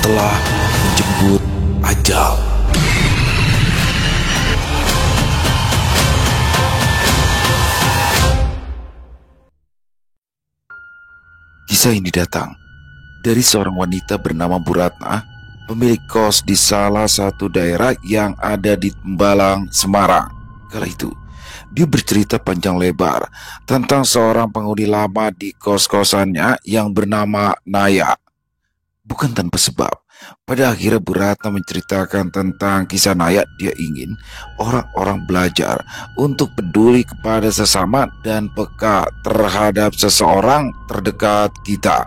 telah menjemput ajal. Kisah ini datang dari seorang wanita bernama Bu Ratna, pemilik kos di salah satu daerah yang ada di Tembalang, Semarang. Kala itu, dia bercerita panjang lebar tentang seorang penghuni lama di kos-kosannya yang bernama Naya. Bukan tanpa sebab, pada akhirnya Bu Ratna menceritakan tentang kisah Naya. Dia ingin orang-orang belajar untuk peduli kepada sesama dan peka terhadap seseorang terdekat kita.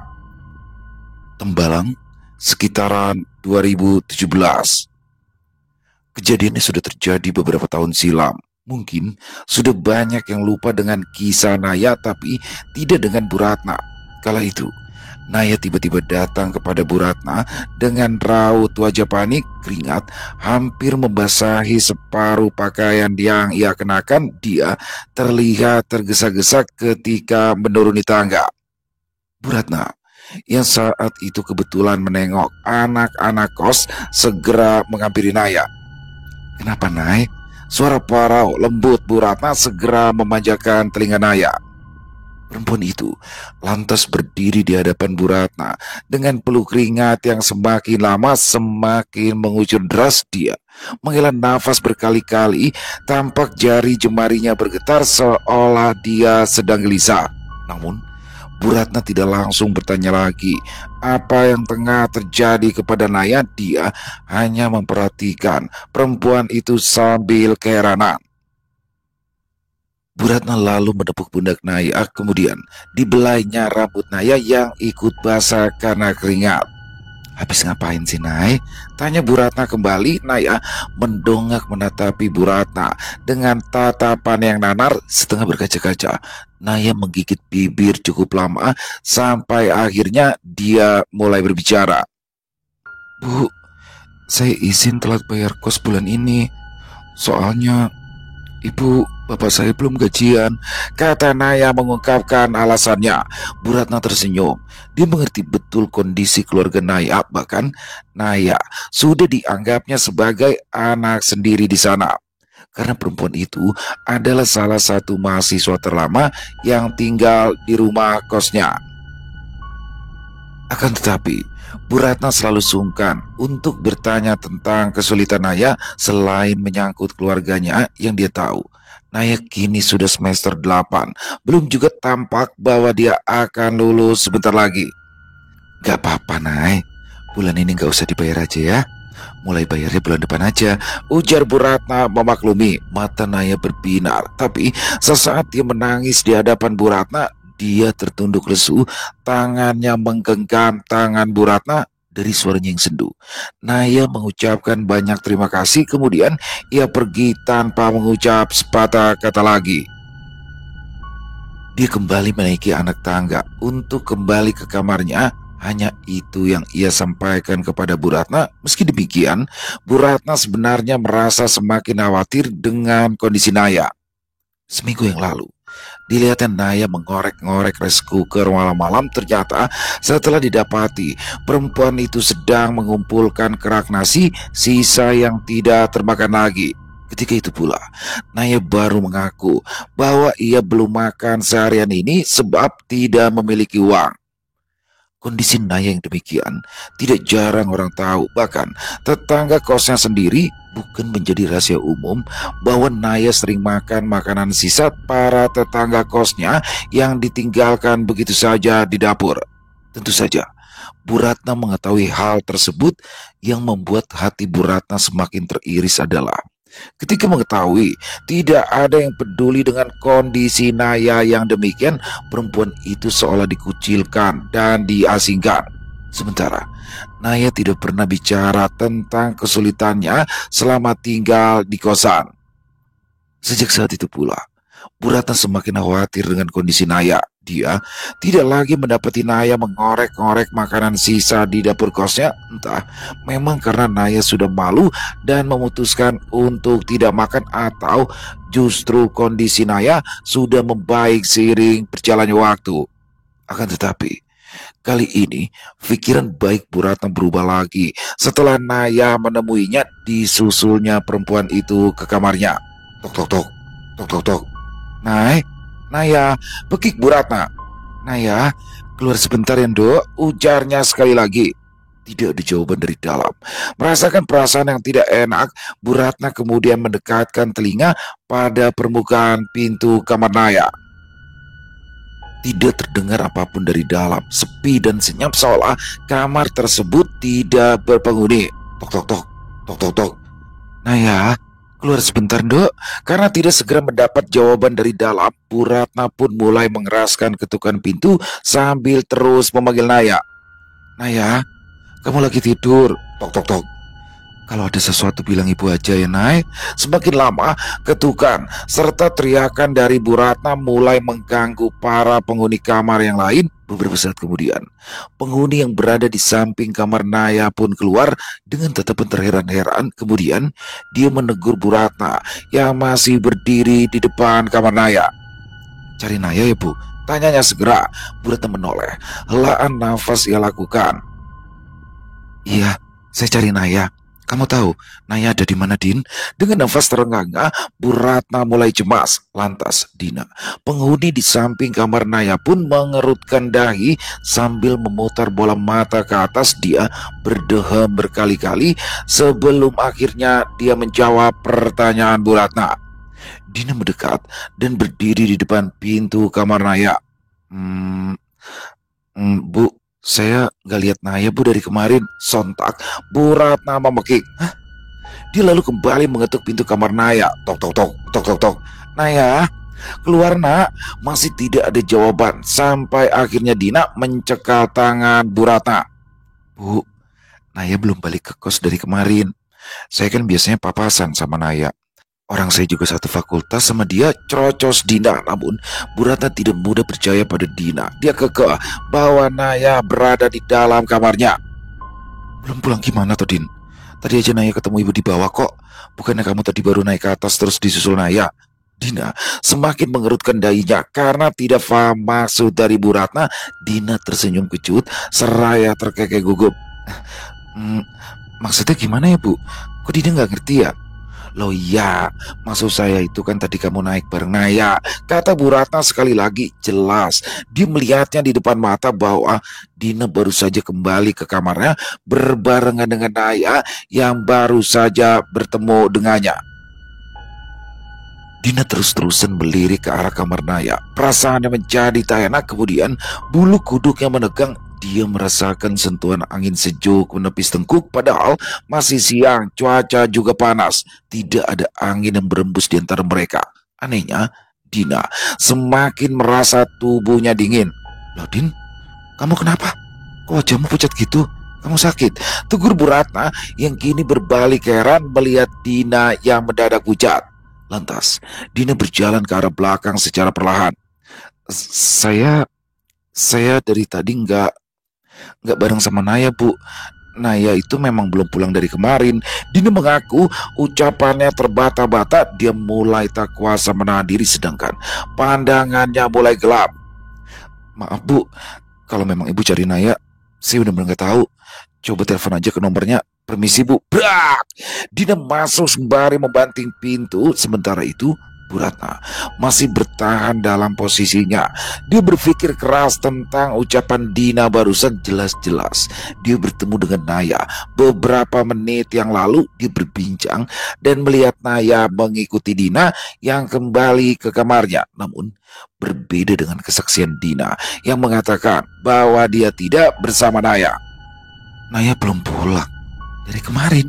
Tembalang, sekitaran 2017. Kejadiannya sudah terjadi beberapa tahun silam. Mungkin sudah banyak yang lupa dengan kisah Naya, tapi tidak dengan Bu Ratna. Kala itu, Naya tiba-tiba datang kepada Bu Ratna dengan raut wajah panik, keringat hampir membasahi separuh pakaian yang ia kenakan. Dia terlihat tergesa-gesa ketika menuruni tangga. Bu Ratna yang saat itu kebetulan menengok anak-anak kos segera menghampiri Naya. "Kenapa, Nay?" Suara parau lembut Bu Ratna segera memanjakan telinga Naya. Perempuan itu lantas berdiri di hadapan Bu Ratna dengan peluh keringat yang semakin lama semakin mengucur deras. Dia menghela nafas berkali-kali, tampak jari jemarinya bergetar seolah dia sedang gelisah. Namun Bu Ratna tidak langsung bertanya lagi apa yang tengah terjadi kepada Naya. Dia hanya memperhatikan perempuan itu sambil keheranan. Bu Ratna lalu menepuk pundak Naya, kemudian dibelainya rambut Naya yang ikut basah karena keringat. "Habis ngapain sih, Nay?" tanya Bu Ratna kembali. Naya mendongak menatapi Bu Ratna dengan tatapan yang nanar setengah berkaca-kaca. Naya menggigit bibir cukup lama sampai akhirnya dia mulai berbicara. "Bu, saya izin telat bayar kos bulan ini. Soalnya ibu bapak saya belum gajian," kata Naya mengungkapkan alasannya. Bu Ratna tersenyum. Dia mengerti betul kondisi keluarga Naya. Bahkan Naya sudah dianggapnya sebagai anak sendiri di sana, karena perempuan itu adalah salah satu mahasiswa terlama yang tinggal di rumah kosnya. Akan tetapi, Bu Ratna selalu sungkan untuk bertanya tentang kesulitan Naya selain menyangkut keluarganya yang dia tahu. Naya kini sudah semester 8, belum juga tampak bahwa dia akan lulus sebentar lagi. "Gak apa-apa, Nay. Bulan ini gak usah dibayar aja ya. Mulai bayarnya bulan depan aja," ujar Bu Ratna memaklumi. Mata Naya berbinar, tapi sesaat dia menangis di hadapan Bu Ratna. Dia tertunduk lesu, tangannya menggenggam tangan Bu Ratna. Dari suaranya yang sendu, Naya mengucapkan banyak terima kasih. Kemudian ia pergi tanpa mengucap sepatah kata lagi. Dia kembali menaiki anak tangga untuk kembali ke kamarnya. Hanya itu yang ia sampaikan kepada Bu Ratna. Meski demikian, Bu Ratna sebenarnya merasa semakin khawatir dengan kondisi Naya. Seminggu yang lalu, dilihatnya Naya mengorek-ngorek rice cooker malam-malam. Ternyata setelah didapati perempuan itu sedang mengumpulkan kerak nasi sisa yang tidak termakan lagi. Ketika itu pula Naya baru mengaku bahwa ia belum makan seharian ini sebab tidak memiliki uang. Kondisi Naya yang demikian tidak jarang orang tahu. Bahkan tetangga kosnya sendiri. Bukan menjadi rahasia umum bahwa Naya sering makan makanan sisa para tetangga kosnya yang ditinggalkan begitu saja di dapur. Tentu saja Bu Ratna mengetahui hal tersebut. Yang membuat hati Bu Ratna semakin teriris adalah ketika mengetahui tidak ada yang peduli dengan kondisi Naya yang demikian. Perempuan itu seolah dikucilkan dan diasingkan. Sementara Naya tidak pernah bicara tentang kesulitannya selama tinggal di kosan. Sejak saat itu pula, Bu Ratna semakin khawatir dengan kondisi Naya. Dia tidak lagi mendapati Naya mengorek-ngorek makanan sisa di dapur kosnya. Entah memang karena Naya sudah malu dan memutuskan untuk tidak makan, atau justru kondisi Naya sudah membaik seiring berjalannya waktu. Akan tetapi, Kali ini, pikiran baik Bu Ratna berubah lagi setelah Naya menemuinya disusulnya perempuan itu ke kamarnya. Tok tok tok, tok tok tok. Nay, Naya, pekik Bu Ratna. Naya, keluar sebentar ya Dok, ujarnya sekali lagi. Tidak ada jawaban dari dalam. Merasakan perasaan yang tidak enak, Bu Ratna kemudian mendekatkan telinga pada permukaan pintu kamar Naya. Tidak terdengar apapun dari dalam, sepi dan senyap seolah kamar tersebut tidak berpenghuni. Tok tok tok, tok tok tok. Naya, keluar sebentar Dok. Karena tidak segera mendapat jawaban dari dalam, Bu Ratna pun mulai mengeraskan ketukan pintu sambil terus memanggil Naya. Naya, kamu lagi tidur? Tok tok tok. Kalau ada sesuatu bilang ibu aja ya Nay. Semakin lama ketukan serta teriakan dari Bu Ratna mulai mengganggu para penghuni kamar yang lain. Beberapa saat kemudian, penghuni yang berada di samping kamar Naya pun keluar dengan tatapan terheran-heran. Kemudian dia menegur Bu Ratna yang masih berdiri di depan kamar Naya. Cari Naya ya Bu, tanyanya segera. Bu Ratna menoleh. Helaan nafas ia lakukan. Iya, saya cari Naya. Kamu tahu Naya ada di mana, Din? Dengan nafas terengah-engah, Bu Ratna mulai cemas. Lantas, Dina, penghuni di samping kamar Naya pun mengerutkan dahi sambil memutar bola mata ke atas. Dia berdehem berkali-kali sebelum akhirnya dia menjawab pertanyaan Bu Ratna. Dina mendekat dan berdiri di depan pintu kamar Naya. Bu, saya nggak lihat Naya Bu dari kemarin. Sontak Bu Ratna memekik. Hah? Dia lalu kembali mengetuk pintu kamar Naya. Tok tok tok tok tok tok. Naya, keluar nak. Masih tidak ada jawaban. Sampai akhirnya Dina mencekal tangan Bu Ratna. Bu, Naya belum balik ke kos dari kemarin. Saya kan biasanya papasan sama Naya. Orang saya juga satu fakultas sama dia, cerocos Dina. Namun Bu Ratna tidak mudah percaya pada Dina. Dia kekeh bahwa Naya berada di dalam kamarnya. Belum pulang gimana toh Din? Tadi aja Naya ketemu ibu di bawah kok. Bukannya kamu tadi baru naik ke atas terus disusul Naya? Dina semakin mengerutkan dahinya karena tidak paham maksud dari Bu Ratna. Dina tersenyum kecut seraya terkekeh gugup. Maksudnya gimana ya Bu? Kok Dina nggak ngerti ya? Loh iya, maksud saya itu kan tadi kamu naik bareng Naya, kata Bu Ratna sekali lagi. Jelas dia melihatnya di depan mata bahwa Dina baru saja kembali ke kamarnya berbarengan dengan Naya yang baru saja bertemu dengannya. Dina terus-terusan melirik ke arah kamar Naya. Perasaannya menjadi tak enak. Kemudian bulu kuduknya menegang. Dia merasakan sentuhan angin sejuk menepis tengkuk. Padahal masih siang, cuaca juga panas. Tidak ada angin yang berembus di antara mereka. Anehnya, Dina semakin merasa tubuhnya dingin. Loh Din, kamu kenapa? Kok wajahmu pucat gitu? Kamu sakit? Tegur Bu Ratna yang kini berbalik heran melihat Dina yang mendadak pucat. Lantas, Dina berjalan ke arah belakang secara perlahan. Saya dari tadi nggak bareng sama Naya, Bu. Naya itu memang belum pulang dari kemarin. Dina mengaku ucapannya terbata-bata. Dia mulai tak kuasa menahan diri sedangkan pandangannya mulai gelap. Maaf Bu, kalau memang Ibu cari Naya, saya benar-benar nggak tahu. Coba telepon aja ke nomornya. Permisi Bu. Brak! Dina masuk sembari membanting pintu. Sementara itu Bu Ratna masih bertahan dalam posisinya. Dia berpikir keras tentang ucapan Dina barusan. Jelas-jelas dia bertemu dengan Naya beberapa menit yang lalu. Dia berbincang dan melihat Naya mengikuti Dina yang kembali ke kamarnya. Namun berbeda dengan kesaksian Dina yang mengatakan bahwa dia tidak bersama Naya. Naya belum pulang dari kemarin.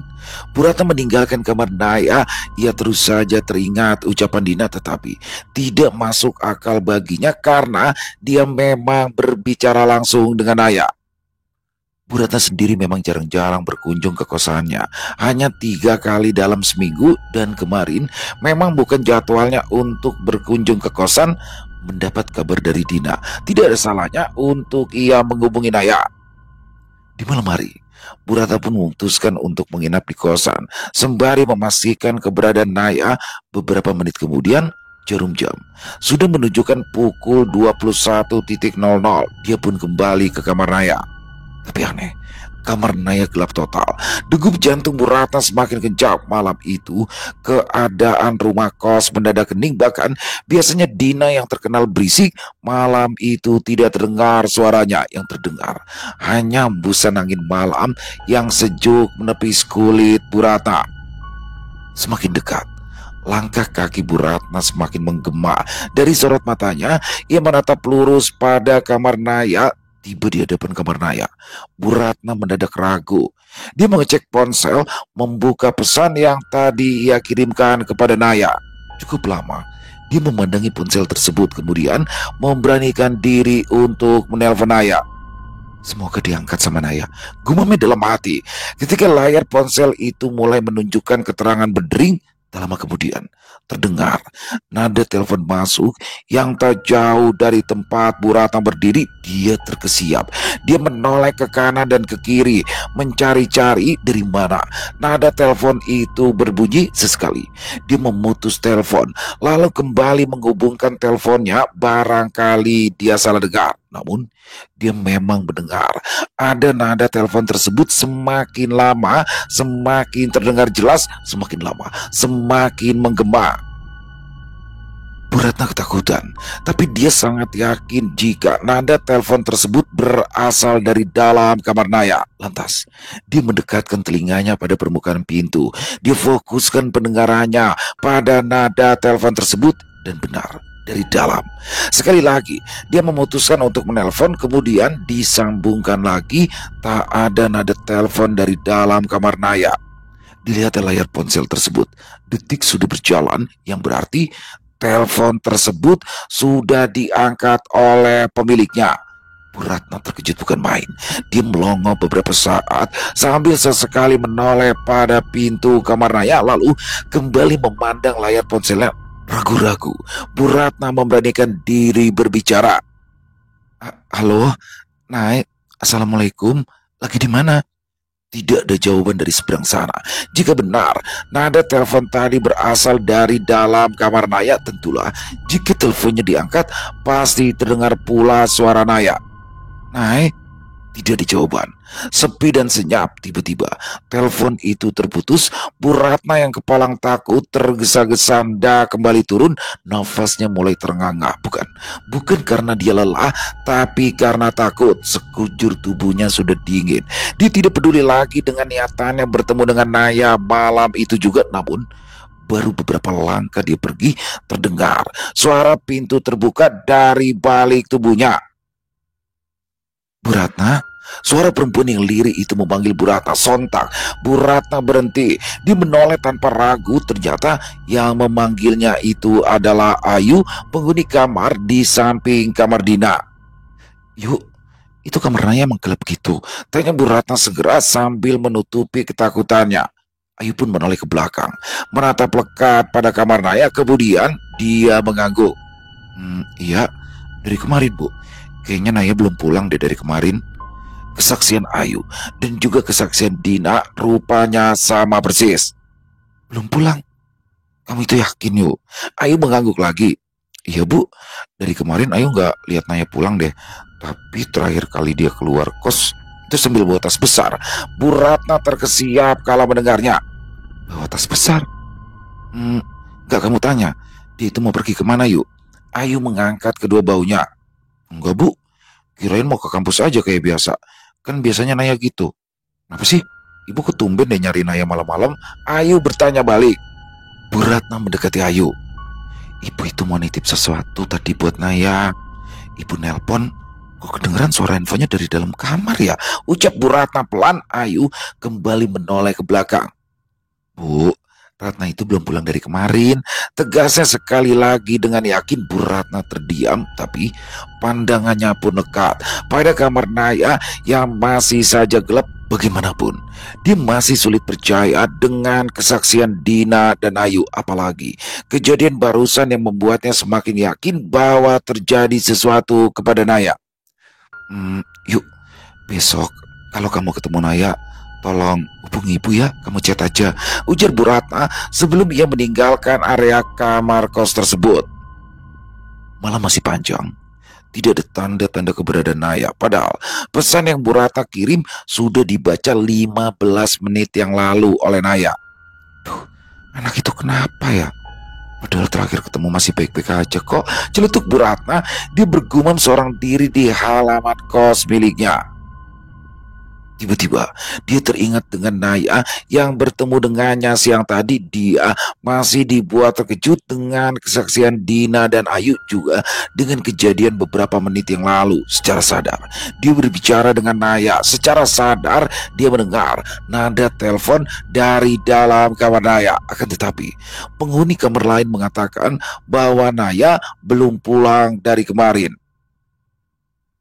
Bu Ratna meninggalkan kamar Naya. Ia terus saja teringat ucapan Dina tetapi tidak masuk akal baginya karena dia memang berbicara langsung dengan Naya. Bu Ratna sendiri memang jarang-jarang berkunjung ke kosannya. Hanya 3 kali dalam seminggu dan kemarin memang bukan jadwalnya untuk berkunjung ke kosan. Mendapat kabar dari Dina, tidak ada salahnya untuk ia menghubungi Naya. Di malam hari, Bu Ratna pun memutuskan untuk menginap di kosan. Sembari memastikan keberadaan Naya, beberapa menit kemudian, Jarum jam sudah menunjukkan pukul 21.00. Dia pun kembali ke kamar Naya. Tapi aneh, kamar Naya gelap total. Degup jantung Bu Ratna semakin kencang. Malam itu, keadaan rumah kos mendadak hening. Bahkan biasanya Dina yang terkenal berisik, malam itu tidak terdengar suaranya. Yang terdengar hanya hembusan angin malam yang sejuk menepis kulit Bu Ratna. Semakin dekat, langkah kaki Bu Ratna semakin menggema. Dari sorot matanya, ia menatap lurus pada kamar Naya. Tiba di hadapan kamar Naya, Bu Ratna mendadak ragu. Dia mengecek ponsel, membuka pesan yang tadi ia kirimkan kepada Naya. Cukup lama, dia memandangi ponsel tersebut, kemudian memberanikan diri untuk menelpon Naya. Semoga diangkat sama Naya, gumamnya dalam hati. Ketika layar ponsel itu mulai menunjukkan keterangan berdering, tak lama kemudian terdengar nada telepon masuk yang tak jauh dari tempat Bu Ratna berdiri. Dia terkesiap. Dia menoleh ke kanan dan ke kiri, mencari-cari dari mana nada telepon itu berbunyi. Sesekali dia memutus telepon, lalu kembali menghubungkan teleponnya. Barangkali dia salah dengar. Namun dia memang mendengar ada nada telepon tersebut. Semakin lama semakin terdengar jelas, semakin lama semakin menggema. Bu Ratna ketakutan, tapi dia sangat yakin jika nada telepon tersebut berasal dari dalam kamar Naya. Lantas, dia mendekatkan telinganya pada permukaan pintu. Dia fokuskan pendengarannya pada nada telepon tersebut dan benar, dari dalam. Sekali lagi, dia memutuskan untuk menelpon, kemudian disambungkan lagi. Tak ada nada telepon dari dalam kamar Naya. Dilihat layar ponsel tersebut, detik sudah berjalan, yang berarti telepon tersebut sudah diangkat oleh pemiliknya. Bu Ratna terkejut bukan main. Dia melongo beberapa saat sambil sesekali menoleh pada pintu kamar Naya, lalu kembali memandang layar ponselnya. Ragu-ragu, Bu Ratna memberanikan diri berbicara. Halo, Nay, Assalamualaikum, lagi di mana? Tidak ada jawaban dari seberang sana. Jika benar nada telepon tadi berasal dari dalam kamar Naya, tentulah jika teleponnya diangkat pasti terdengar pula suara Naya. Nay, tidak ada jawaban. Sepi dan senyap. Tiba-tiba telepon itu terputus. Bu Ratna yang kepalang takut tergesa-gesa hendak kembali turun. Nafasnya mulai terengah-engah. Bukan karena dia lelah, tapi karena takut. Sekujur tubuhnya sudah dingin. Dia tidak peduli lagi dengan niatannya bertemu dengan Naya malam itu juga. Namun baru beberapa langkah dia pergi, terdengar suara pintu terbuka dari balik tubuhnya. Bu Ratna, suara perempuan yang lirih itu memanggil Bu Ratna. Sontak Bu Ratna berhenti. Dia menoleh tanpa ragu. Ternyata yang memanggilnya itu adalah Ayu, penghuni kamar di samping kamar Dina. Yuk, itu kamar Naya emang gelap gitu? Tanya Bu Ratna segera sambil menutupi ketakutannya. Ayu pun menoleh ke belakang, menatap lekat pada kamar Naya. Kemudian dia mengangguk. Iya, dari kemarin Bu. Kayaknya Naya belum pulang deh dari kemarin. Kesaksian Ayu dan juga kesaksian Dina rupanya sama persis. Belum pulang? Kamu itu yakin yuk? Ayu mengangguk lagi. Iya Bu, dari kemarin Ayu nggak lihat Naya pulang deh. Tapi terakhir kali dia keluar kos itu sambil bawa tas besar. Bu Ratna terkesiap kala mendengarnya. Bawa tas besar? Nggak kamu tanya, dia itu mau pergi kemana yuk? Ayu mengangkat kedua baunya. Enggak Bu, kirain mau ke kampus aja kayak biasa. Kan biasanya Naya gitu. Kenapa sih? Ibu ketumben deh nyari Naya malam-malam. Ayu bertanya balik. Bu Ratna mendekati Ayu. Ibu itu mau nitip sesuatu tadi buat Naya. Ibu nelpon, kok kedengeran suara handphonenya dari dalam kamar ya? Ucap Bu Ratna pelan. Ayu kembali menoleh ke belakang. Bu, Ratna itu belum pulang dari kemarin. Tegasnya sekali lagi dengan yakin. Bu Ratna terdiam, tapi pandangannya pun lekat pada kamar Naya yang masih saja gelap. Bagaimanapun, dia masih sulit percaya dengan kesaksian Dina dan Ayu. Apalagi kejadian barusan yang membuatnya semakin yakin bahwa terjadi sesuatu kepada Naya. Yuk, besok kalau kamu ketemu Naya, tolong hubungi ibu ya, kamu chat aja, ujar Bu Ratna sebelum ia meninggalkan area kamar kos tersebut. malam masih panjang. Tidak ada tanda-tanda keberadaan Naya. Padahal pesan yang Bu Ratna kirim sudah dibaca 15 menit yang lalu oleh Naya. Duh, anak itu kenapa ya? Padahal terakhir ketemu masih baik-baik aja kok. Celetuk Bu Ratna, dia bergumam seorang diri di halaman kos miliknya. Tiba-tiba dia teringat dengan Naya yang bertemu dengannya siang tadi. Dia masih dibuat terkejut dengan kesaksian Dina dan Ayu, juga dengan kejadian beberapa menit yang lalu. Secara sadar dia berbicara dengan Naya. Secara sadar dia mendengar nada telepon dari dalam kamar Naya. Akan tetapi penghuni kamar lain mengatakan bahwa Naya belum pulang dari kemarin.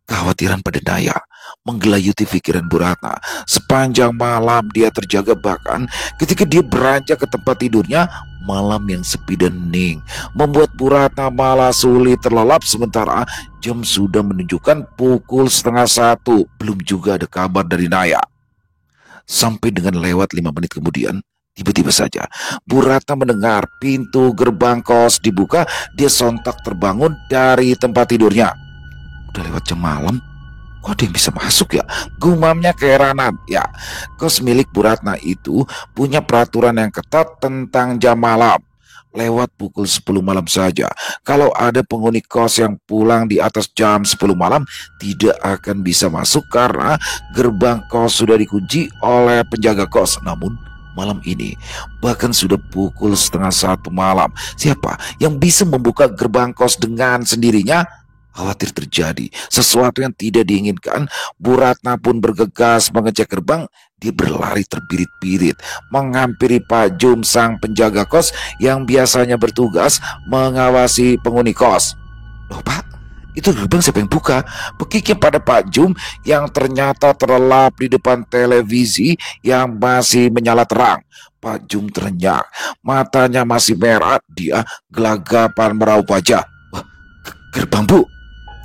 Kekhawatiran pada Naya menggelayuti pikiran Bu Ratna. Sepanjang malam dia terjaga, bahkan ketika dia beranjak ke tempat tidurnya, malam yang sepi dan hening membuat Bu Ratna malah sulit terlelap. Sementara jam sudah menunjukkan pukul 12:30. Belum juga ada kabar dari Naya. Sampai dengan lewat 5 menit kemudian, tiba-tiba saja Bu Ratna mendengar pintu gerbang kos dibuka. Dia sontak terbangun dari tempat tidurnya. Udah lewat jam malam, kok ada yang bisa masuk ya? Gumamnya keheranan. Ya, kos milik Bu Ratna itu punya peraturan yang ketat tentang jam malam. Lewat pukul 10 malam saja, kalau ada penghuni kos yang pulang di atas jam 10 malam, tidak akan bisa masuk karena gerbang kos sudah dikunci oleh penjaga kos. Namun malam ini bahkan sudah pukul 12:30 malam. Siapa yang bisa membuka gerbang kos dengan sendirinya? Khawatir terjadi sesuatu yang tidak diinginkan, Bu Ratna pun bergegas mengecek gerbang. Dia berlari terbirit-birit menghampiri Pak Jum, sang penjaga kos yang biasanya bertugas mengawasi penghuni kos. Loh Pak, itu gerbang siapa yang buka? Bekiknya pada Pak Jum yang ternyata terlelap di depan televisi yang masih menyala terang. Pak Jum terenyak, matanya masih merah, dia gelagapan meraup wajah. Wah, gerbang Bu.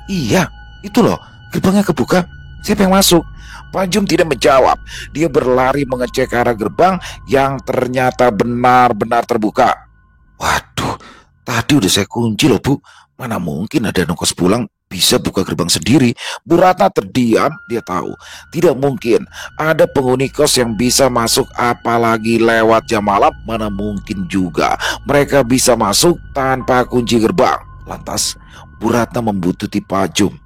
Iya, itu loh, gerbangnya kebuka. Siapa yang masuk? Pak Jum tidak menjawab. Dia berlari mengecek arah gerbang yang ternyata benar-benar terbuka. Waduh, tadi udah saya kunci loh Bu. Mana mungkin ada nongkos pulang bisa buka gerbang sendiri. Bu Ratna terdiam. Dia tahu tidak mungkin ada penghuni kos yang bisa masuk, apalagi lewat jam malam. Mana mungkin juga mereka bisa masuk tanpa kunci gerbang. Lantas Bu Ratna membututi Pak Jum.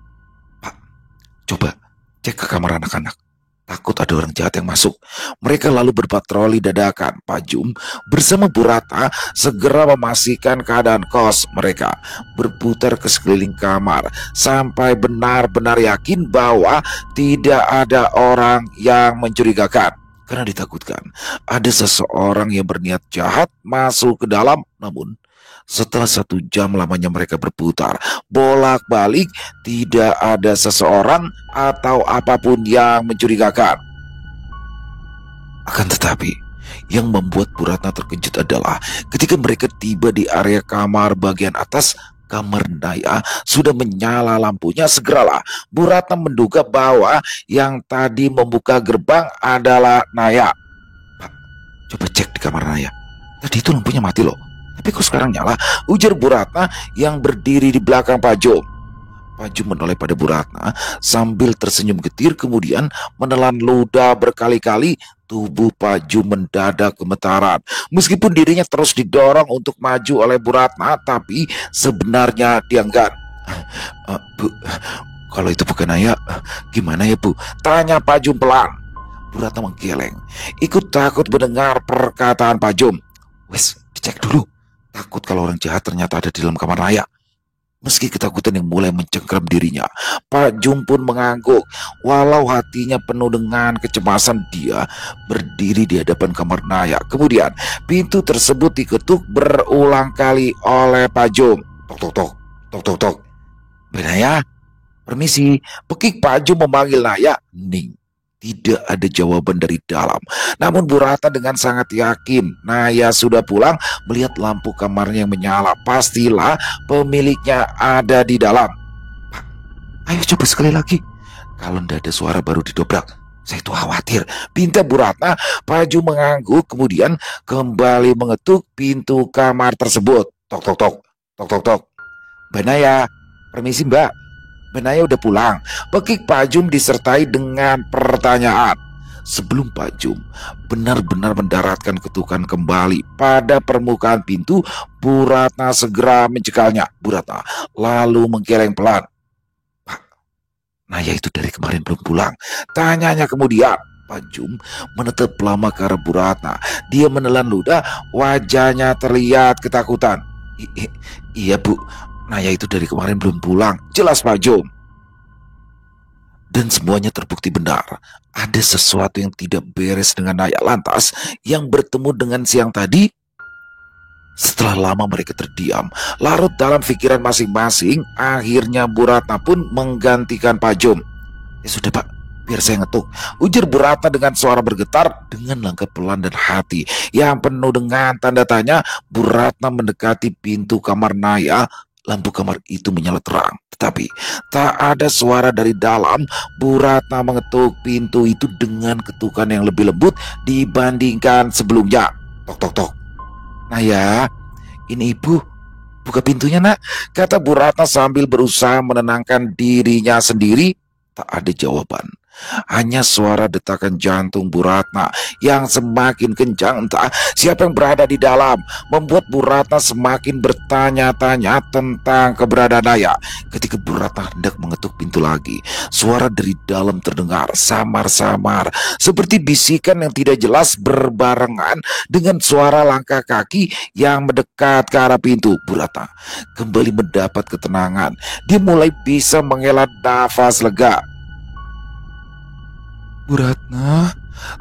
Pak, coba cek ke kamar anak-anak. Takut ada orang jahat yang masuk. Mereka lalu berpatroli dadakan. Pak Jum bersama Bu Ratna segera memastikan keadaan kos. Mereka berputar ke sekeliling kamar sampai benar-benar yakin bahwa tidak ada orang yang mencurigakan. Karena ditakutkan ada seseorang yang berniat jahat masuk ke dalam. Namun setelah 1 jam lamanya mereka berputar bolak-balik, tidak ada seseorang atau apapun yang mencurigakan. Akan tetapi yang membuat Bu Ratna terkejut adalah ketika mereka tiba di area kamar bagian atas. Kamar Naya sudah menyala lampunya. Segeralah Bu Ratna menduga bahwa yang tadi membuka gerbang adalah Naya. Pak, coba cek di kamar Naya. Tadi itu lampunya mati loh, tapi kok sekarang nyala? Ujar Bu Ratna yang berdiri di belakang Pak Jum. Pak Jum menoleh pada Bu Ratna sambil tersenyum getir, kemudian menelan ludah berkali-kali. Tubuh Pak Jum mendadak gemetaran. Meskipun dirinya terus didorong untuk maju oleh Bu Ratna, tapi sebenarnya dia enggan. Bu, kalau itu bukan Naya, gimana ya Bu? Tanya Pak Jum pelan. Bu Ratna menggeleng, ikut takut mendengar perkataan Pak Jum. Wes, dicek dulu. Takut kalau orang jahat ternyata ada di dalam kamar Naya. Meski ketakutan yang mulai mencengkram dirinya, Pak Jum pun mengangguk. Walau hatinya penuh dengan kecemasan, dia berdiri di hadapan kamar Naya. Kemudian pintu tersebut diketuk berulang kali oleh Pak Jum. Tok tok tok, tok tok tok. Naya, permisi. Pekik Pak Jum memanggil Naya. Ning. Tidak ada jawaban dari dalam. Namun Bu Ratna dengan sangat yakin Naya sudah pulang. Melihat lampu kamarnya yang menyala, pastilah pemiliknya ada di dalam. Pak, ayo coba sekali lagi. Kalau tidak ada suara baru didobrak. Saya itu khawatir, pinta Bu Ratna. Pak Jum mengangguk, kemudian kembali mengetuk pintu kamar tersebut. Tok tok tok, tok tok tok. Mbak Naya, Permisi Mbak, Benaya udah pulang. Pekik Pak Jum disertai dengan pertanyaan. Sebelum Pak Jum benar-benar mendaratkan ketukan kembali pada permukaan pintu, Bu Ratna segera mencekalnya. Bu Ratna lalu menggeleng pelan. Pak, Naya itu dari kemarin belum pulang, tanyanya kemudian. Pak Jum menatap lama ke arah Bu Ratna. Dia menelan ludah, wajahnya terlihat ketakutan. Iya Bu, Naya itu dari kemarin belum pulang, jelas Pak Jum. Dan semuanya terbukti benar. Ada sesuatu yang tidak beres dengan Naya. Lantas yang bertemu dengan siang tadi. Setelah lama mereka terdiam, larut dalam pikiran masing-masing, akhirnya Bu Ratna pun menggantikan Pak Jum. Ya sudah Pak, biar saya ngetuk, ujar Bu Ratna dengan suara bergetar. Dengan langkah pelan dan hati yang penuh dengan tanda tanya, Bu Ratna mendekati pintu kamar Naya. Lampu kamar itu menyala terang, tetapi tak ada suara dari dalam. Bu Ratna mengetuk pintu itu dengan ketukan yang lebih lembut dibandingkan sebelumnya. Tok tok tok. Naya, ini ibu. Buka pintunya nak, kata Bu Ratna sambil berusaha menenangkan dirinya sendiri. Tak ada jawaban. Hanya suara detakan jantung Bu Ratna yang semakin kencang. Entah siapa yang berada di dalam, membuat Bu Ratna semakin bertanya-tanya tentang keberadaan Naya. Ketika Bu Ratna hendak mengetuk pintu lagi, suara dari dalam terdengar samar-samar, seperti bisikan yang tidak jelas berbarengan dengan suara langkah kaki yang mendekat ke arah pintu. Bu Ratna kembali mendapat ketenangan. Dia mulai bisa menghela nafas lega. Bu Ratna,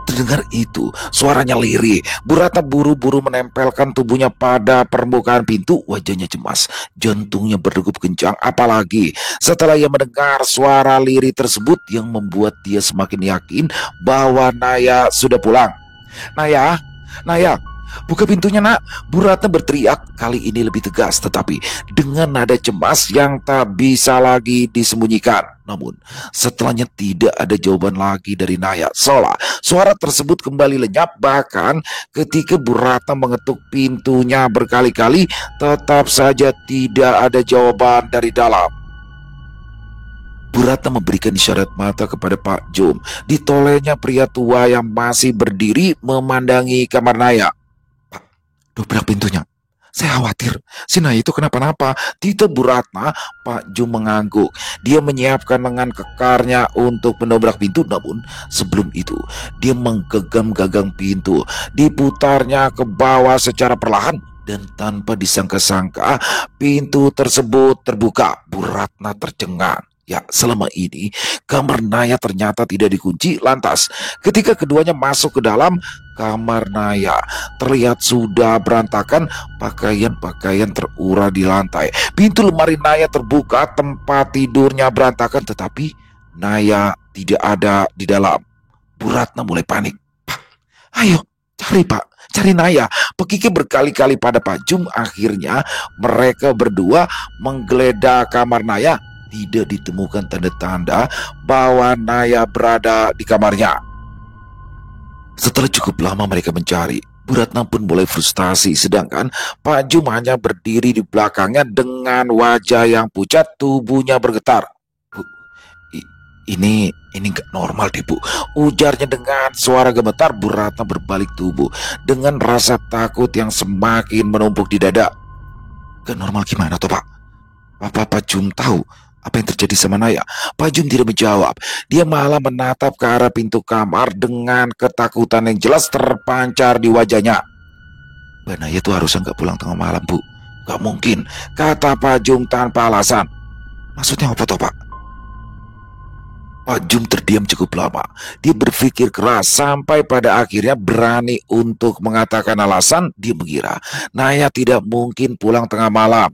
terdengar itu, suaranya lirih. Bu Ratna buru-buru menempelkan tubuhnya pada permukaan pintu, wajahnya cemas, jantungnya berdegup kencang. Apalagi setelah ia mendengar suara lirih tersebut yang membuat dia semakin yakin bahwa Naya sudah pulang. Naya, Naya, buka pintunya nak, Bu Ratna berteriak. Kali ini lebih tegas, tetapi dengan nada cemas yang tak bisa lagi disembunyikan. Namun setelahnya tidak ada jawaban lagi dari Naya. Seolah suara tersebut kembali lenyap. Bahkan ketika Bu Ratna mengetuk pintunya berkali-kali, tetap saja tidak ada jawaban dari dalam. Bu Ratna memberikan isyarat mata kepada Pak Jum. Ditolehnya pria tua yang masih berdiri memandangi kamar Naya. Pak, dobrak pintunya. Saya khawatir si Naya itu kenapa-napa. Tito Bu Ratna. Pak Jum mengangguk. Dia menyiapkan lengan kekarnya untuk mendobrak pintu. Namun sebelum itu dia menggenggam gagang pintu. Diputarnya ke bawah secara perlahan. Dan tanpa disangka-sangka pintu tersebut terbuka. Bu Ratna tercengang. Ya, selama ini kamar Naya ternyata tidak dikunci. Lantas ketika keduanya masuk ke dalam kamar Naya, terlihat sudah berantakan. Pakaian-pakaian terurai di lantai. Pintu lemari Naya terbuka. Tempat tidurnya berantakan, tetapi Naya tidak ada di dalam. Bu Ratna mulai panik. Pak, ayo cari Pak, cari Naya. Pekiknya berkali-kali pada Pak Jum. Akhirnya mereka berdua menggeledah kamar Naya. Tidak ditemukan tanda-tanda bahwa Naya berada di kamarnya. Setelah cukup lama mereka mencari, Bu Ratna pun mulai frustasi. Sedangkan Pak Jum hanya berdiri di belakangnya dengan wajah yang pucat, tubuhnya bergetar. Bu, ini gak normal deh Bu, ujarnya dengan suara gemetar. Bu Ratna berbalik tubuh dengan rasa takut yang semakin menumpuk di dada. Gak normal gimana toh Pak? Pak Jum tahu apa yang terjadi sama Naya? Pak Jum tidak menjawab. Dia malah menatap ke arah pintu kamar dengan ketakutan yang jelas terpancar di wajahnya. Mbak Naya tuh harusnya nggak pulang tengah malam Bu. Gak mungkin, kata Pak Jum tanpa alasan. Maksudnya apa toh Pak? Pak Jum terdiam cukup lama. Dia berpikir keras sampai pada akhirnya berani untuk mengatakan alasan. Dia mengira Naya tidak mungkin pulang tengah malam.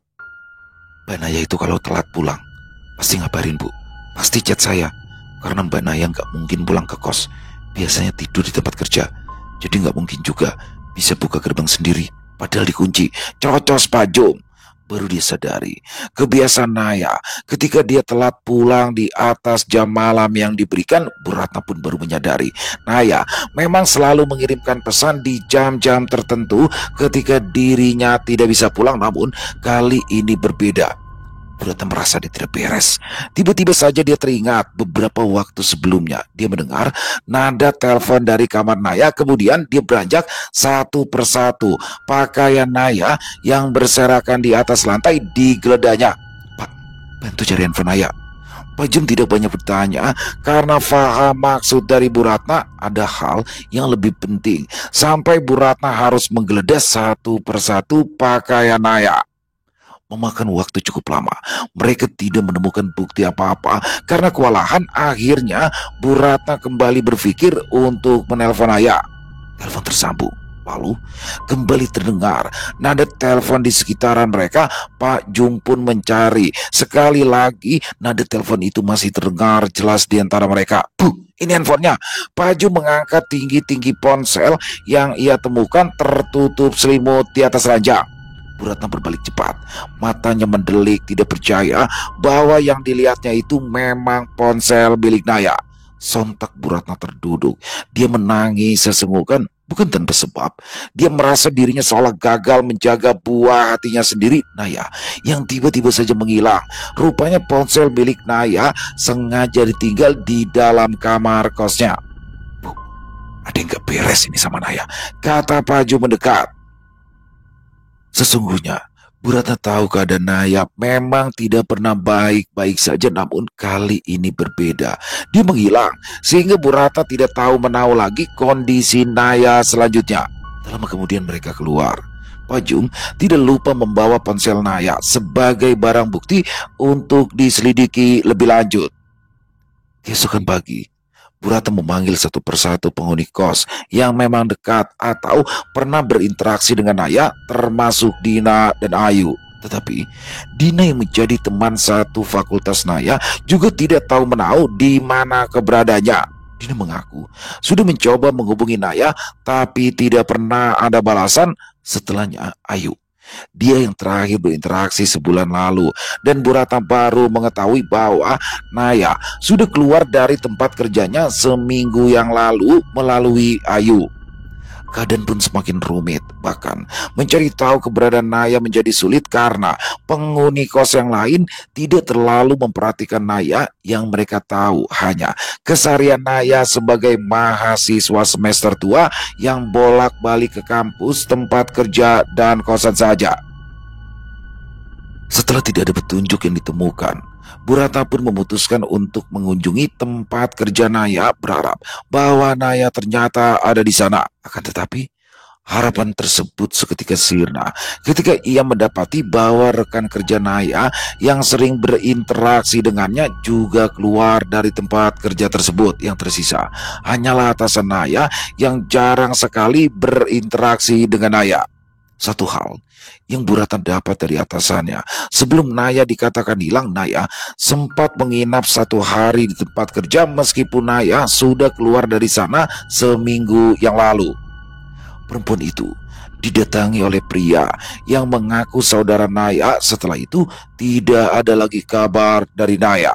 Mbak Naya itu kalau telat pulang pasti ngabarin Bu, pasti chat saya. Karena Mbak Naya nggak mungkin pulang ke kos, biasanya tidur di tempat kerja. Jadi nggak mungkin juga bisa buka gerbang sendiri, padahal dikunci. Cocos Pak Jum. Baru dia sadari kebiasaan Naya ketika dia telat pulang di atas jam malam yang diberikan. Bu Ratna pun baru menyadari Naya memang selalu mengirimkan pesan di jam-jam tertentu ketika dirinya tidak bisa pulang. Namun kali ini berbeda. Bu Ratna merasa dia tidak beres. Tiba-tiba saja dia teringat beberapa waktu sebelumnya. Dia mendengar nada telepon dari kamar Naya. Kemudian dia beranjak satu persatu pakaian Naya yang berserakan di atas lantai digeledahnya. Pak, bantu cari handphone Naya. Pak Jum tidak banyak bertanya karena paham maksud dari Bu Ratna. Ada hal yang lebih penting. Sampai Bu Ratna harus menggeledah satu persatu pakaian Naya. Memakan waktu cukup lama. Mereka tidak menemukan bukti apa-apa. Karena kewalahan, akhirnya Bu Ratna kembali berpikir untuk menelpon Naya. Telepon tersambung. Lalu kembali terdengar nada telepon di sekitaran mereka. Pak Jum pun mencari. Sekali lagi nada telepon itu masih terdengar jelas di antara mereka. Ini handphonenya. Pak Jum mengangkat tinggi-tinggi ponsel yang ia temukan tertutup selimut di atas ranjang. Bu Ratna berbalik cepat. Matanya mendelik tidak percaya bahwa yang dilihatnya itu memang ponsel milik Naya. Sontak Bu Ratna terduduk. Dia menangis sesenggukan, bukan tanpa sebab. Dia merasa dirinya seolah gagal menjaga buah hatinya sendiri, Naya, yang tiba-tiba saja menghilang. Rupanya ponsel milik Naya sengaja ditinggal di dalam kamar kosnya. Bu, ada yang gak beres ini sama Naya, kata Pak Jum mendekat. Sesungguhnya, Bu Ratna tahu keadaan Naya memang tidak pernah baik-baik saja, namun kali ini berbeda. Dia menghilang, sehingga Bu Ratna tidak tahu menahu lagi kondisi Naya selanjutnya. Tak lama kemudian mereka keluar. Pak Jum tidak lupa membawa ponsel Naya sebagai barang bukti untuk diselidiki lebih lanjut. Keesokan pagi, Bu Ratna memanggil satu persatu penghuni kos yang memang dekat atau pernah berinteraksi dengan Naya, termasuk Dina dan Ayu. Tetapi Dina yang menjadi teman satu fakultas Naya juga tidak tahu menahu di mana keberadaannya. Dina mengaku sudah mencoba menghubungi Naya tapi tidak pernah ada balasan. Setelahnya Ayu. Dia yang terakhir berinteraksi sebulan lalu, dan Bu Ratna baru mengetahui bahwa Naya sudah keluar dari tempat kerjanya seminggu yang lalu melalui Ayu. Keadaan pun semakin rumit. Bahkan mencari tahu keberadaan Naya menjadi sulit karena penghuni kos yang lain tidak terlalu memperhatikan Naya. Yang mereka tahu hanya keseharian Naya sebagai mahasiswa semester tua yang bolak-balik ke kampus, tempat kerja, dan kosan saja. Setelah tidak ada petunjuk yang ditemukan, Bu Ratna pun memutuskan untuk mengunjungi tempat kerja Naya, berharap bahwa Naya ternyata ada di sana. Akan tetapi, harapan tersebut seketika sirna ketika ia mendapati bahwa rekan kerja Naya yang sering berinteraksi dengannya juga keluar dari tempat kerja tersebut. Yang tersisa hanyalah atasan Naya yang jarang sekali berinteraksi dengan Naya. Satu hal yang Bu Ratna dapat dari atasannya, sebelum Naya dikatakan hilang, Naya sempat menginap satu hari di tempat kerja meskipun Naya sudah keluar dari sana seminggu yang lalu. Perempuan itu didatangi oleh pria yang mengaku saudara Naya. Setelah itu tidak ada lagi kabar dari Naya.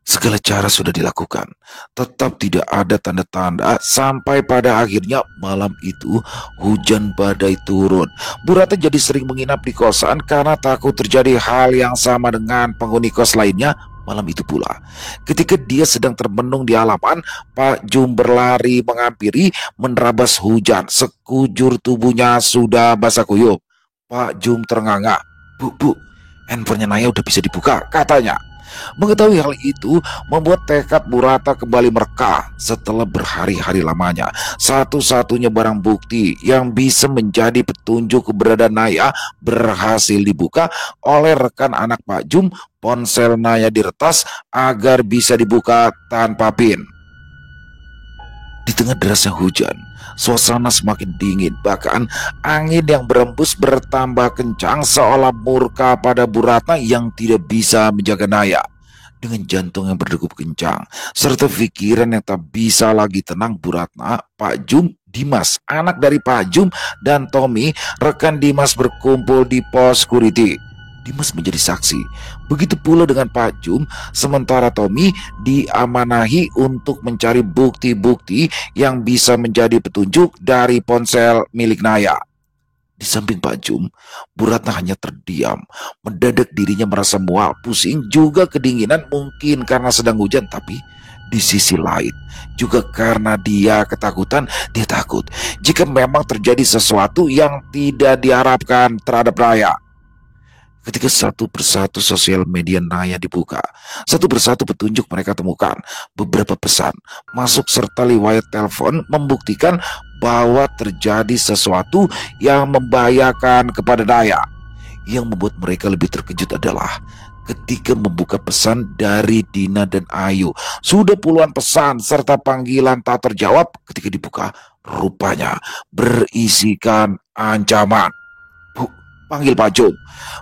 Segala cara sudah dilakukan, tetap tidak ada tanda-tanda, sampai pada akhirnya malam itu hujan badai turun. Bu Ratna jadi sering menginap di kosan karena takut terjadi hal yang sama dengan penghuni kos lainnya. Malam itu pula, ketika dia sedang termenung di halaman, Pak Jum berlari menghampiri, menerabas hujan. Sekujur tubuhnya sudah basah kuyup. Pak Jum ternganga. Bu, handphonenya Naya udah bisa dibuka, katanya. Mengetahui hal itu membuat tekad Bu Ratna kembali merekah. Setelah berhari-hari lamanya, satu-satunya barang bukti yang bisa menjadi petunjuk keberadaan Naya berhasil dibuka oleh rekan anak Pak Jum. Ponsel Naya diretas agar bisa dibuka tanpa PIN. Di tengah derasnya hujan, suasana semakin dingin. Bahkan angin yang berembus bertambah kencang seolah murka pada Bu Ratna yang tidak bisa menjaga Naya. Dengan jantung yang berdegup kencang serta pikiran yang tak bisa lagi tenang, Bu Ratna, Pak Jum, Dimas, anak dari Pak Jum, dan Tommy, rekan Dimas, berkumpul di pos security. Dimas menjadi saksi. Begitu pula dengan Pak Jum, sementara Tommy diamanahi untuk mencari bukti-bukti yang bisa menjadi petunjuk dari ponsel milik Naya. Di samping Pak Jum, Bu Ratna hanya terdiam. Mendadak dirinya merasa mual, pusing, juga kedinginan, mungkin karena sedang hujan. Tapi di sisi lain, juga karena dia ketakutan, dia takut jika memang terjadi sesuatu yang tidak diharapkan terhadap Naya. Ketika satu persatu sosial media Naya dibuka, satu persatu petunjuk mereka temukan. Beberapa pesan masuk serta riwayat telepon membuktikan bahwa terjadi sesuatu yang membahayakan kepada Naya. Yang membuat mereka lebih terkejut adalah ketika membuka pesan dari Dina dan Ayu. Sudah puluhan pesan serta panggilan tak terjawab. Ketika dibuka, rupanya berisikan ancaman. Bu, panggil Pak Jum.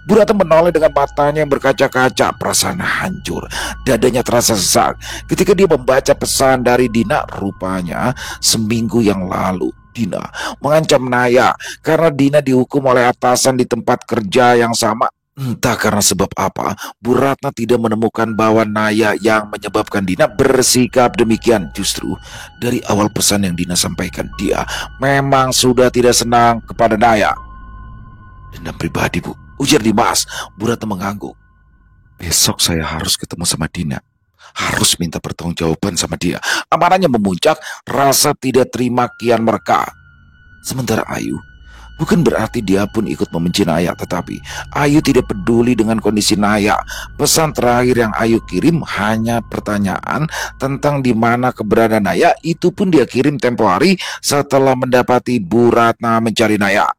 Bu Ratna menoleh dengan matanya yang berkaca-kaca. Perasaan hancur, dadanya terasa sesak ketika dia membaca pesan dari Dina. Rupanya seminggu yang lalu Dina mengancam Naya karena Dina dihukum oleh atasan di tempat kerja yang sama. Entah karena sebab apa, Bu Ratna tidak menemukan bahwa Naya yang menyebabkan Dina bersikap demikian. Justru dari awal pesan yang Dina sampaikan, dia memang sudah tidak senang kepada Naya. Dendam pribadi, Bu, ujar Dimas. Bu Ratna mengangguk. Besok saya harus ketemu sama Dina. Harus minta pertanggungjawaban sama dia. Amarahnya memuncak, rasa tidak terima kian mereka. Sementara Ayu, bukan berarti dia pun ikut membenci Naya, tetapi Ayu tidak peduli dengan kondisi Naya. Pesan terakhir yang Ayu kirim hanya pertanyaan tentang di mana keberadaan Naya. Itu pun dia kirim tempo hari setelah mendapati Bu Ratna mencari Naya.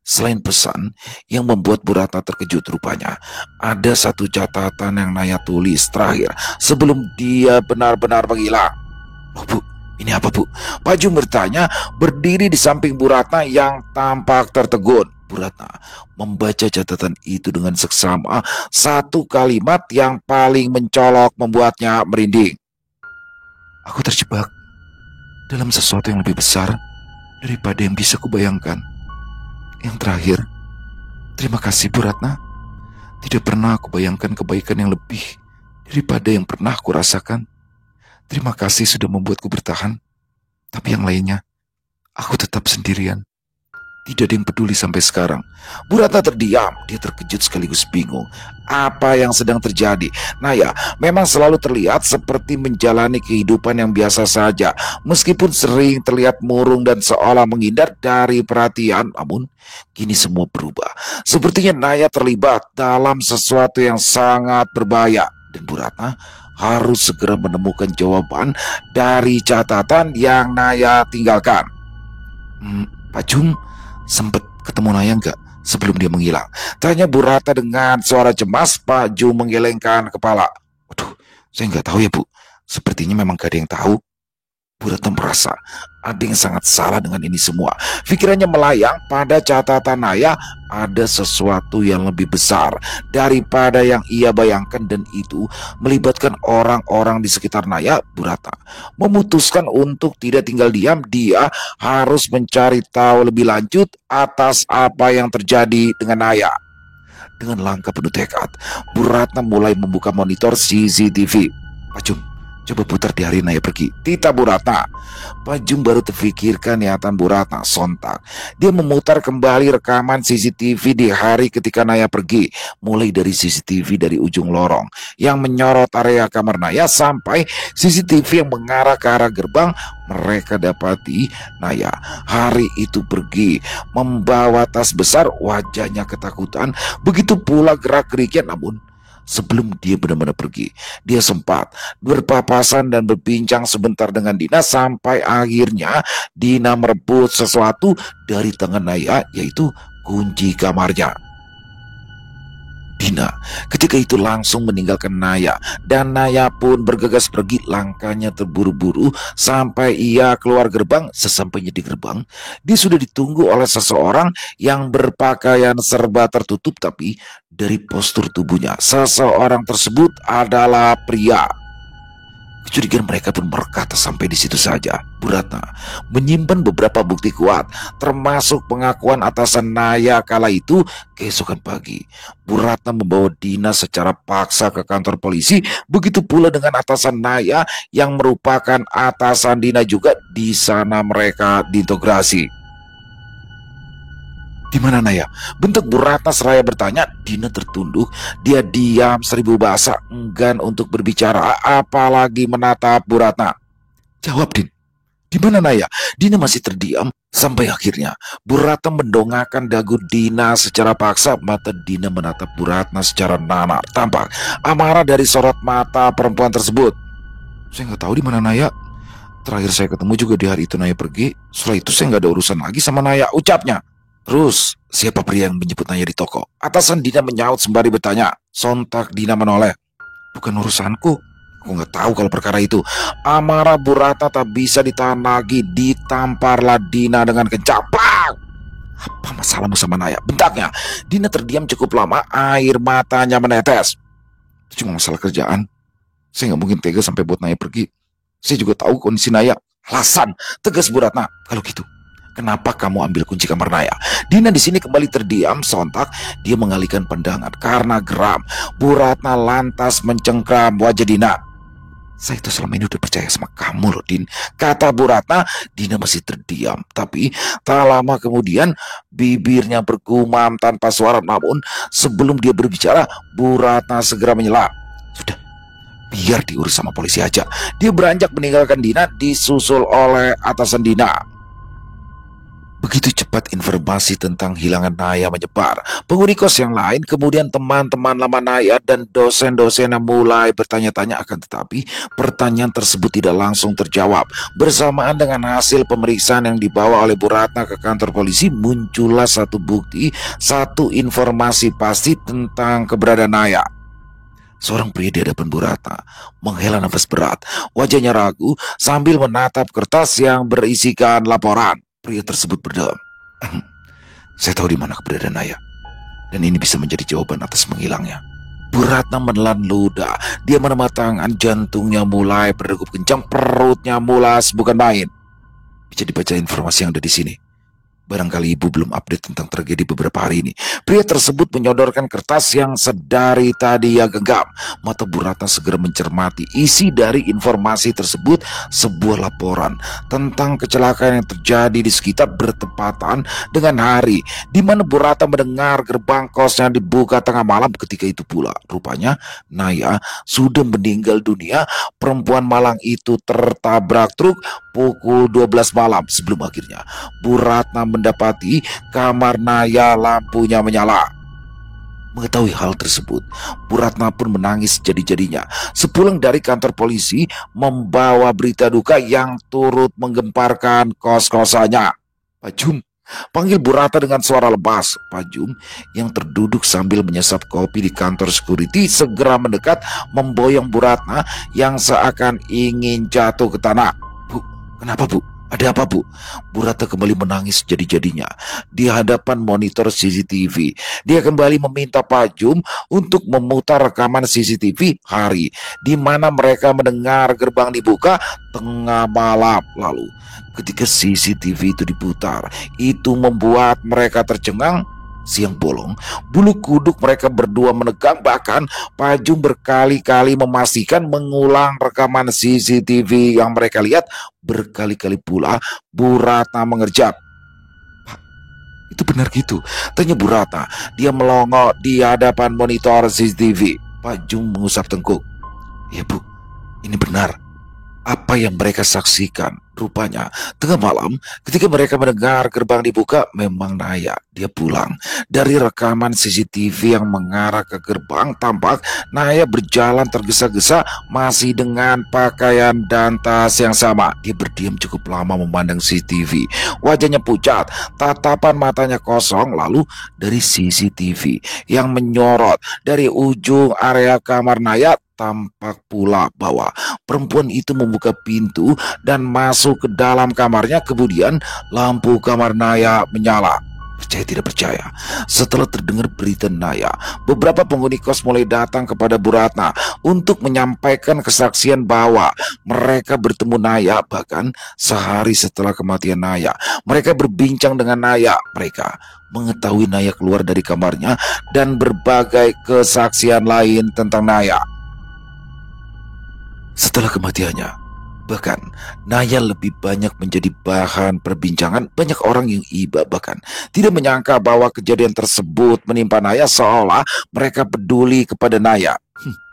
Selain pesan yang membuat Bu Ratna terkejut, rupanya ada satu catatan yang Naya tulis terakhir sebelum dia benar-benar menghilang. Oh Bu, ini apa Bu? Pak Jum bertanya, berdiri di samping Bu Ratna yang tampak tertegun. Bu Ratna membaca catatan itu dengan seksama. Satu kalimat yang paling mencolok membuatnya merinding. Aku terjebak dalam sesuatu yang lebih besar daripada yang bisa kubayangkan. Yang terakhir, terima kasih Bu Ratna. Tidak pernah aku bayangkan kebaikan yang lebih daripada yang pernah aku rasakan. Terima kasih sudah membuatku bertahan. Tapi yang lainnya, aku tetap sendirian. Tidak ada yang peduli sampai sekarang. Bu Ratna terdiam. Dia terkejut sekaligus bingung. Apa yang sedang terjadi? Naya memang selalu terlihat seperti menjalani kehidupan yang biasa saja. Meskipun sering terlihat murung dan seolah menghindar dari perhatian. Namun kini semua berubah. Sepertinya Naya terlibat dalam sesuatu yang sangat berbahaya. Dan Bu Ratna harus segera menemukan jawaban dari catatan yang Naya tinggalkan. Pak Jum sempat ketemu Naya nggak sebelum dia menghilang? Tanya Bu Ratna dengan suara cemas. Pak Jum menggelengkan kepala. Waduh, saya nggak tahu ya Bu. Sepertinya memang gak ada yang tahu. Bu Ratna merasa ada yang sangat salah dengan ini semua. Pikirannya melayang pada catatan Naya. Ada sesuatu yang lebih besar daripada yang ia bayangkan, dan itu melibatkan orang-orang di sekitar Naya. Bu Ratna memutuskan untuk tidak tinggal diam. Dia harus mencari tahu lebih lanjut atas apa yang terjadi dengan Naya. Dengan langkah penuh tekad, Bu Ratna mulai membuka monitor CCTV. Pak Jum, coba putar di hari Naya pergi. Tita Bu Ratna. Pak Jum baru terfikirkan niatan Bu Ratna. Sontak dia memutar kembali rekaman CCTV di hari ketika Naya pergi. Mulai dari CCTV dari ujung lorong yang menyorot area kamar Naya sampai CCTV yang mengarah ke arah gerbang. Mereka dapati Naya hari itu pergi membawa tas besar. Wajahnya ketakutan, begitu pula gerak-geriknya. Namun sebelum dia benar-benar pergi, dia sempat berpapasan dan berbincang sebentar dengan Dina, sampai akhirnya Dina merebut sesuatu dari tangan Naya, yaitu kunci kamarnya. Dina ketika itu langsung meninggalkan Naya, dan Naya pun bergegas pergi. Langkahnya terburu-buru sampai ia keluar gerbang. Sesampainya di gerbang, dia sudah ditunggu oleh seseorang yang berpakaian serba tertutup, tapi dari postur tubuhnya, seseorang tersebut adalah pria. Kecurigaan mereka pun berkata sampai di situ saja. Bu Ratna menyimpan beberapa bukti kuat, termasuk pengakuan atasan Naya kala itu. Keesokan pagi, Bu Ratna membawa Dina secara paksa ke kantor polisi. Begitu pula dengan atasan Naya yang merupakan atasan Dina juga. Di sana mereka diintegrasi. Di mana Naya? Bentuk Bu Ratna seraya bertanya. Dina tertunduk. Dia diam seribu bahasa, enggan untuk berbicara, apalagi menatap Bu Ratna. Jawab, Din. Di mana Naya? Dina masih terdiam sampai akhirnya Bu Ratna mendongakkan dagu Dina secara paksa. Mata Dina menatap Bu Ratna secara nanar. Tampak amarah dari sorot mata perempuan tersebut. Saya nggak tahu di mana Naya. Terakhir saya ketemu juga di hari itu Naya pergi. Setelah itu saya nggak ada urusan lagi sama Naya, ucapnya. Terus siapa pria yang menjemput Naya di toko? Atasan Dina menyaut sembari bertanya. Sontak Dina menoleh. Bukan urusanku. Aku nggak tahu kalau perkara itu. Amarah Bu Ratna tak bisa ditahan lagi. Ditamparlah Dina dengan kencang. Bang! Apa masalahmu sama Naya? Bentaknya. Dina terdiam cukup lama. Air matanya menetes. Itu cuma masalah kerjaan. Saya nggak mungkin tega sampai buat Naya pergi. Saya juga tahu kondisi Naya. Alasan, tegas Bu Ratna. Kalau gitu, kenapa kamu ambil kunci kamar Naya? Dina di sini kembali terdiam. Sontak dia mengalihkan pandangan karena geram. Bu Ratna lantas mencengkram wajah Dina. Saya itu selama ini udah percaya sama kamu loh, Din, kata Bu Ratna. Dina masih terdiam, tapi tak lama kemudian bibirnya bergumam tanpa suara. Namun sebelum dia berbicara, Bu Ratna segera menyela. Sudah, biar diurus sama polisi aja. Dia beranjak meninggalkan Dina, disusul oleh atasan Dina. Begitu cepat informasi tentang hilangan Naya menyebar. Penghuni kos yang lain, kemudian teman-teman lama Naya dan dosen-dosen yang mulai bertanya-tanya, akan tetapi pertanyaan tersebut tidak langsung terjawab. Bersamaan dengan hasil pemeriksaan yang dibawa oleh Bu Ratna ke kantor polisi, muncullah satu bukti, satu informasi pasti tentang keberadaan Naya. Seorang pria di hadapan Bu Ratna menghela nafas berat, wajahnya ragu sambil menatap kertas yang berisikan laporan. Pria tersebut berdalam. Saya tahu di mana keberadaan Naya, dan ini bisa menjadi jawaban atas menghilangnya. Bu Ratna menelan ludah. Dia menemat tangan, jantungnya mulai berdegup kencang, perutnya mulas bukan main. Bisa dibaca informasi yang ada di sini. Barangkali ibu belum update tentang tragedi beberapa hari ini. Pria tersebut menyodorkan kertas yang sedari tadi ia genggam. Mata Bu Ratna segera mencermati isi dari informasi tersebut. Sebuah laporan tentang kecelakaan yang terjadi di sekitar bertepatan dengan hari di mana Bu Ratna mendengar gerbang kosnya dibuka tengah malam. Ketika itu pula rupanya Naya sudah meninggal dunia. Perempuan malang itu tertabrak truk pukul 12 malam. Sebelum akhirnya Bu Ratna mendapati kamar Naya lampunya menyala. Mengetahui hal tersebut, Bu Ratna pun menangis jadi-jadinya. Sepulang dari kantor polisi, membawa berita duka yang turut menggemparkan kos-kosannya. Pak Jum, panggil Bu Ratna dengan suara lemas. Pak Jum yang terduduk sambil menyesap kopi di kantor security segera mendekat, memboyong Bu Ratna yang seakan ingin jatuh ke tanah. Bu, kenapa Bu? Ada apa Bu? Bu Ratna kembali menangis jadi-jadinya di hadapan monitor CCTV. Dia kembali meminta Pak Jum untuk memutar rekaman CCTV hari di mana mereka mendengar gerbang dibuka tengah malam lalu. Ketika CCTV itu diputar, itu membuat mereka tercengang. Siang bolong, bulu kuduk mereka berdua menegang. Bahkan Pak Jum berkali-kali memastikan mengulang rekaman CCTV yang mereka lihat. Berkali-kali pula Bu Ratna mengerjap. Pak, itu benar gitu? Tanya Bu Ratna. Dia melongo di hadapan monitor CCTV. Pak Jum mengusap tengkuk. Ya Bu, ini benar. Apa yang mereka saksikan, rupanya tengah malam ketika mereka mendengar gerbang dibuka, memang Naya dia pulang. Dari rekaman CCTV yang mengarah ke gerbang, tampak Naya berjalan tergesa-gesa masih dengan pakaian dan tas yang sama. Dia berdiam cukup lama memandang CCTV. Wajahnya pucat, tatapan matanya kosong. Lalu dari CCTV yang menyorot dari ujung area kamar Naya, tampak pula bahwa perempuan itu membuka pintu dan masuk ke dalam kamarnya. Kemudian lampu kamar Naya menyala. Percaya tidak percaya, setelah terdengar berita Naya, beberapa penghuni kos mulai datang kepada Bu Ratna untuk menyampaikan kesaksian bahwa mereka bertemu Naya. Bahkan sehari setelah kematian Naya, mereka berbincang dengan Naya. Mereka mengetahui Naya keluar dari kamarnya dan berbagai kesaksian lain tentang Naya. Setelah kematiannya, Bahkan, Naya lebih banyak menjadi bahan perbincangan banyak orang yang iba bahkan tidak menyangka bahwa kejadian tersebut menimpa Naya seolah mereka peduli kepada Naya.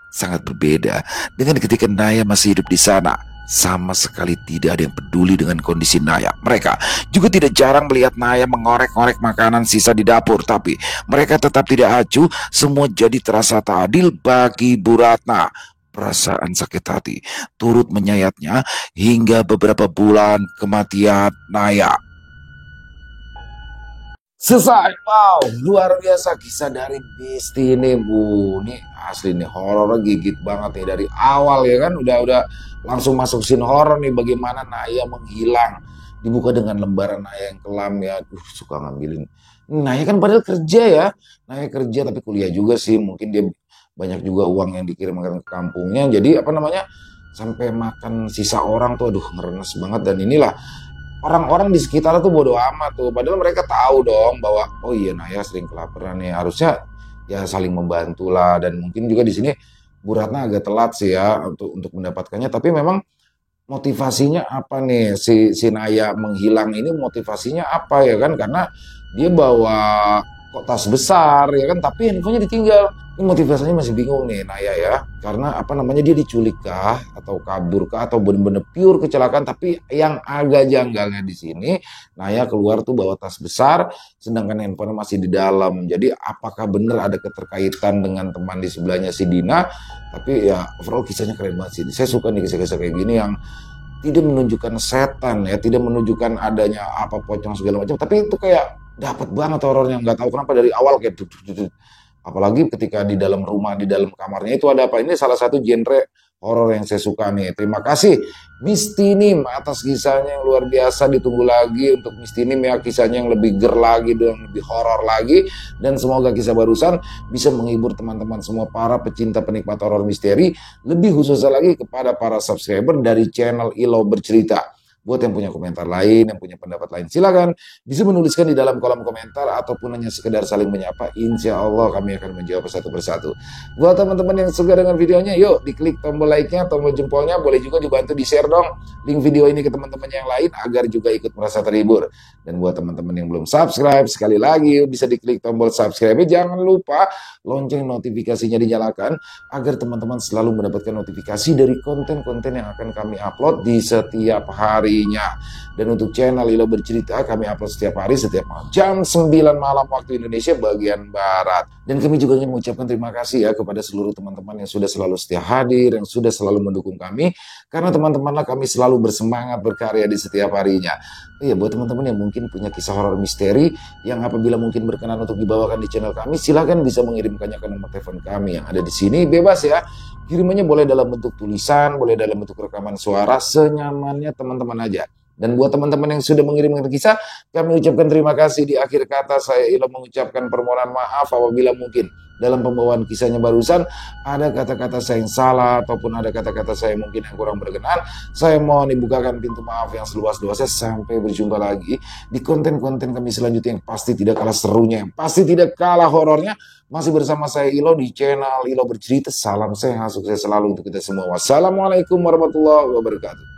Sangat berbeda dengan ketika Naya masih hidup di sana. Sama sekali tidak ada yang peduli dengan kondisi Naya. Mereka juga tidak jarang melihat Naya mengorek-ngorek makanan sisa di dapur. Tapi mereka tetap tidak acuh. Semua jadi terasa tak adil bagi Bu Ratna. Perasaan sakit hati turut menyayatnya hingga beberapa bulan kematian Naya. Selesai. Wow, luar biasa kisah dari Besti ini, Bu. Ini asli nih, horornya gigit banget nih dari awal ya kan, udah langsung masuk scene horor nih, bagaimana Naya menghilang. Dibuka dengan lembaran Naya yang kelam ya. Suka ngambilin. Naya kan padahal kerja ya. Naya kerja tapi kuliah juga sih. Mungkin dia banyak juga uang yang dikirimkan ke kampungnya. Jadi apa namanya? Sampai makan sisa orang tuh aduh ngerenes banget. Dan inilah orang-orang di sekitar tuh bodo amat tuh. Padahal mereka tahu dong bahwa oh iya Naya sering kelaparan nih. Harusnya ya saling membantu lah. Dan mungkin juga di sini Bu Ratna agak telat sih ya untuk mendapatkannya. Tapi memang motivasinya apa nih si Naya menghilang ini, motivasinya apa ya kan? Karena dia bawa tas besar ya kan, tapi handphonenya ditinggal. Ini motivasinya masih bingung nih Naya ya. Karena apa namanya, dia diculik kah atau kabur kah atau benar-benar pure kecelakaan. Tapi yang agak janggalnya di sini, Naya keluar tuh bawa tas besar sedangkan handphonenya masih di dalam. Jadi apakah benar ada keterkaitan dengan teman di sebelahnya si Dina? Tapi ya overall kisahnya keren banget sih. Saya suka nih kisah-kisah kayak gini yang tidak menunjukkan setan ya, tidak menunjukkan adanya apa pocong segala macam, tapi itu kayak dapat banget horornya. Nggak tahu kenapa dari awal kayak apalagi ketika di dalam rumah, di dalam kamarnya itu ada apa. Ini salah satu genre horor yang saya suka nih. Terima kasih Miss Tinim atas kisahnya yang luar biasa. Ditunggu lagi untuk Miss Tinim ya, kisahnya yang lebih ger lagi dong, lebih horor lagi. Dan semoga kisah barusan bisa menghibur teman-teman semua para pecinta penikmat horor misteri. Lebih khususnya lagi kepada para subscriber dari channel Ilo Bercerita. Buat yang punya komentar lain, yang punya pendapat lain, silakan bisa menuliskan di dalam kolom komentar ataupun hanya sekedar saling menyapa. Insya Allah kami akan menjawab satu persatu. Buat teman-teman yang suka dengan videonya, yuk diklik tombol like-nya, tombol jempolnya, boleh juga dibantu di-share dong link video ini ke teman-teman yang lain agar juga ikut merasa terhibur. Dan buat teman-teman yang belum subscribe, sekali lagi bisa diklik tombol subscribe. Jangan lupa lonceng notifikasinya dinyalakan agar teman-teman selalu mendapatkan notifikasi dari konten-konten yang akan kami upload di setiap hari. Dan untuk channel Ilo Bercerita kami upload setiap hari, setiap malam jam 9 malam waktu Indonesia bagian Barat. Dan kami juga ingin mengucapkan terima kasih ya kepada seluruh teman-teman yang sudah selalu setia hadir, yang sudah selalu mendukung kami. Karena teman-temanlah kami selalu bersemangat berkarya di setiap harinya. Iya, buat teman-teman yang mungkin punya kisah horor misteri yang apabila mungkin berkenan untuk dibawakan di channel kami, silakan bisa mengirimkannya ke nomor telepon kami yang ada di sini. Bebas ya. Kirimannya boleh dalam bentuk tulisan, boleh dalam bentuk rekaman suara, senyamannya teman-teman aja. Dan buat teman-teman yang sudah mengirimkan kisah, kami ucapkan terima kasih. Di akhir kata saya Ilo mengucapkan permohonan maaf apabila mungkin dalam pembawaan kisahnya barusan ada kata-kata saya yang salah ataupun ada kata-kata saya mungkin yang kurang berkenan. Saya mohon dibukakan pintu maaf yang seluas-luasnya. Sampai berjumpa lagi di konten-konten kami selanjutnya yang pasti tidak kalah serunya, yang pasti tidak kalah horornya. Masih bersama saya Ilo di channel Ilo Bercerita. Salam sehat, sukses selalu untuk kita semua. Wassalamualaikum warahmatullahi wabarakatuh.